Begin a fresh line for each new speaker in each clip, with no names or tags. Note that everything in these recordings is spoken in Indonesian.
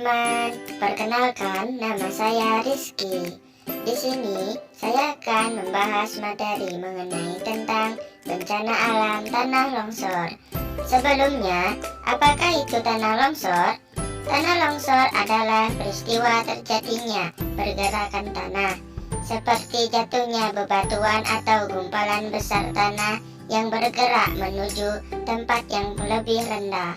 teman-teman, perkenalkan nama saya Rizky. Di sini saya akan membahas materi mengenai tentang bencana alam tanah longsor. Sebelumnya, apakah itu tanah longsor? Tanah longsor adalah peristiwa terjadinya pergerakan tanah, seperti jatuhnya bebatuan atau gumpalan besar tanah yang bergerak menuju tempat yang lebih rendah.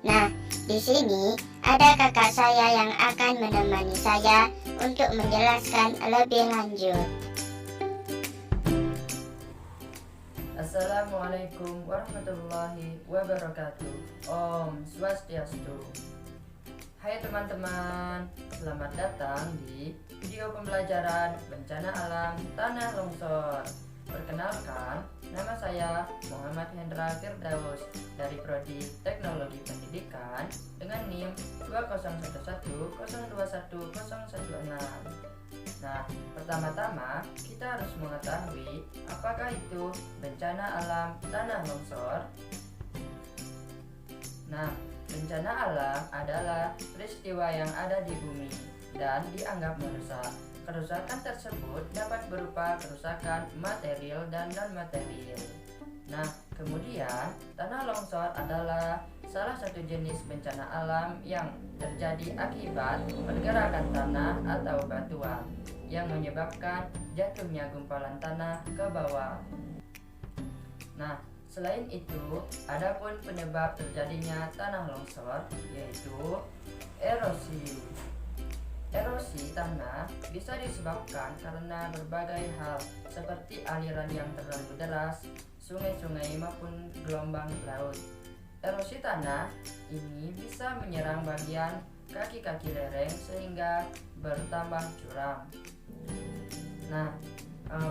Nah, di sini ada kakak saya yang akan menemani saya untuk menjelaskan lebih lanjut.
Assalamualaikum warahmatullahi wabarakatuh. Om Swastiastu. Hai teman-teman, selamat datang di video pembelajaran bencana alam tanah longsor. Perkenalkan, nama saya Muhammad Hendra Firdaus dari Prodi Teknologi Pendidikan dengan NIM 20110210116. Nah, pertama-tama kita harus mengetahui apakah itu bencana alam tanah longsor. Nah, bencana alam adalah peristiwa yang ada di bumi dan dianggap merusak. Kerusakan tersebut dapat berupa kerusakan material dan non-material. Nah, kemudian tanah longsor adalah salah satu jenis bencana alam yang terjadi akibat pergerakan tanah atau batuan yang menyebabkan jatuhnya gumpalan tanah ke bawah. Nah, selain itu, adapun penyebab terjadinya tanah longsor yaitu erosi. Erosi tanah bisa disebabkan karena berbagai hal seperti aliran yang terlalu deras, sungai-sungai maupun gelombang laut. Erosi tanah ini bisa menyerang bagian kaki-kaki lereng sehingga bertambah curam. Nah,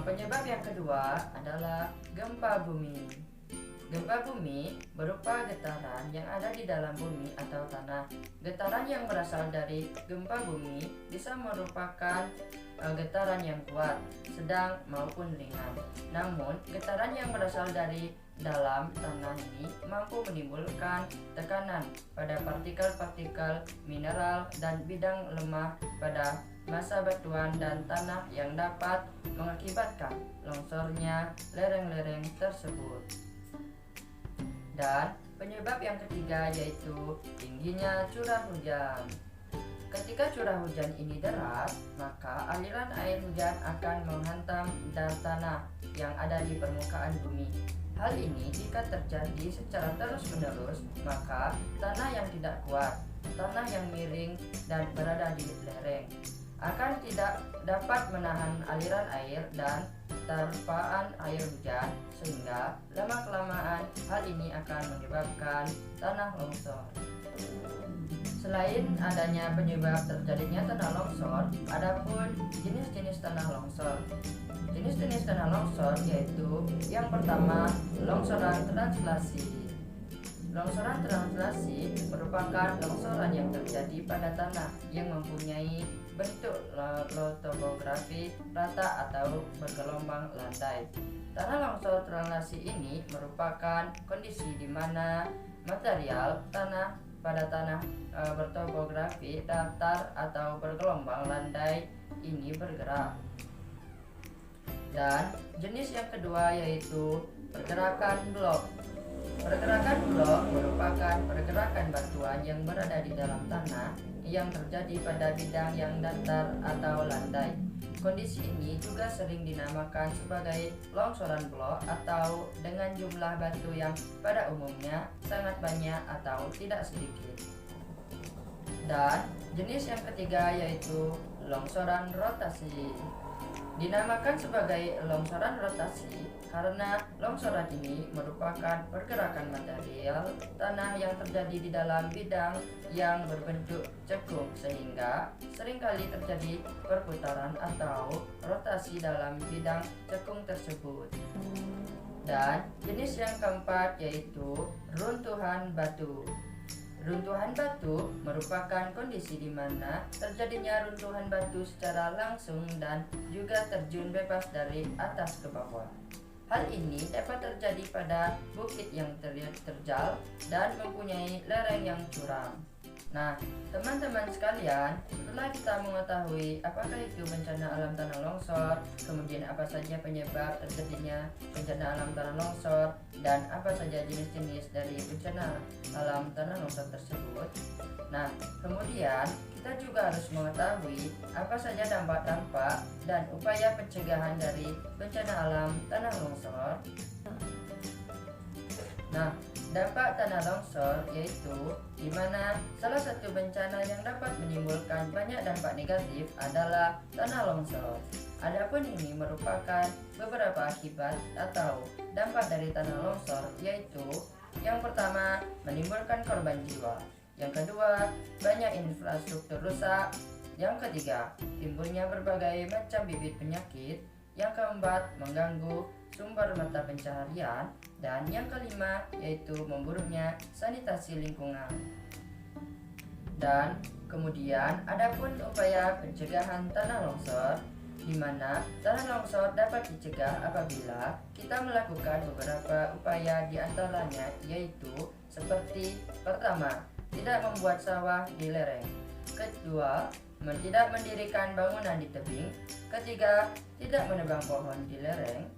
penyebab yang kedua adalah gempa bumi. Gempa bumi berupa getaran yang ada di dalam bumi atau tanah. Getaran yang berasal dari gempa bumi bisa merupakan getaran yang kuat, sedang maupun ringan. Namun, getaran yang berasal dari dalam tanah ini mampu menimbulkan tekanan pada partikel-partikel mineral dan bidang lemah pada massa batuan dan tanah yang dapat mengakibatkan longsornya lereng-lereng tersebut. Dan penyebab yang ketiga yaitu tingginya curah hujan. Ketika curah hujan ini deras, maka aliran air hujan akan menghantam tanah yang ada di permukaan bumi. Hal ini jika terjadi secara terus-menerus, maka tanah yang tidak kuat, tanah yang miring dan berada di lereng akan tidak dapat menahan aliran air dan terpaan air hujan, sehingga lama-kelamaan hal ini akan menyebabkan tanah longsor. Selain adanya penyebab terjadinya tanah longsor, adapun jenis-jenis tanah longsor. Jenis-jenis tanah longsor yaitu yang pertama, longsoran translasi. Longsoran translasi merupakan longsoran yang terjadi pada tanah yang mempunyai bentuk topografi rata atau bergelombang landai. Tanah longsor translasi ini merupakan kondisi di mana material tanah pada tanah bertopografi datar atau bergelombang landai ini bergerak. Dan jenis yang kedua yaitu pergerakan blok. Pergerakan blok merupakan pergerakan batuan yang berada di dalam tanah yang terjadi pada bidang yang datar atau landai. Kondisi ini juga sering dinamakan sebagai longsoran blok atau dengan jumlah batu yang pada umumnya sangat banyak atau tidak sedikit. Dan jenis yang ketiga yaitu longsoran rotasi. Dinamakan sebagai longsoran rotasi karena longsoran ini merupakan pergerakan material tanah yang terjadi di dalam bidang yang berbentuk cekung sehingga seringkali terjadi perputaran atau rotasi dalam bidang cekung tersebut. Dan jenis yang keempat yaitu runtuhan batu. Runtuhan batu merupakan kondisi di mana terjadinya runtuhan batu secara langsung dan juga terjun bebas dari atas ke bawah. Hal ini dapat terjadi pada bukit yang terjal dan mempunyai lereng yang curam. Nah, teman-teman sekalian, setelah kita mengetahui apakah itu bencana alam tanah longsor, kemudian apa saja penyebab terjadinya bencana alam tanah longsor, dan apa saja jenis-jenis dari bencana alam tanah longsor tersebut. Nah, kemudian kita juga harus mengetahui apa saja dampak-dampak dan upaya pencegahan dari bencana alam tanah longsor. Nah, dampak tanah longsor yaitu di mana salah satu bencana yang dapat menimbulkan banyak dampak negatif adalah tanah longsor. Adapun ini merupakan beberapa akibat atau dampak dari tanah longsor, yaitu yang pertama, menimbulkan korban jiwa. Yang kedua, banyak infrastruktur rusak. Yang ketiga, timbulnya berbagai macam bibit penyakit. Yang keempat, mengganggu sumber mata pencaharian. Dan yang kelima, yaitu memburuknya sanitasi lingkungan. Dan kemudian, adapun upaya pencegahan tanah longsor, di mana tanah longsor dapat dicegah apabila kita melakukan beberapa upaya, di antaranya yaitu seperti pertama, tidak membuat sawah di lereng. Kedua, tidak mendirikan bangunan di tebing. Ketiga, tidak menebang pohon di lereng.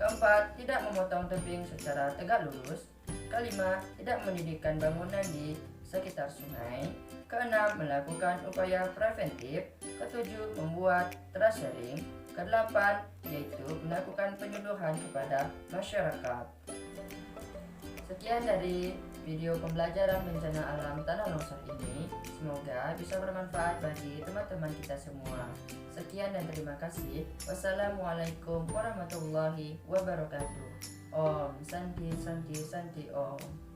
Keempat, tidak memotong tebing secara tegak lurus. Kelima, tidak mendirikan bangunan di sekitar sungai. Keenam, melakukan upaya preventif. Ketujuh, membuat tracering. Kedelapan, yaitu melakukan penyuluhan kepada masyarakat. Sekian dari video pembelajaran bencana alam tanah longsor ini. Semoga bisa bermanfaat bagi teman-teman kita semua. Sekian dan terima kasih. Wassalamualaikum warahmatullahi wabarakatuh. Om Santi Santi Santi Om.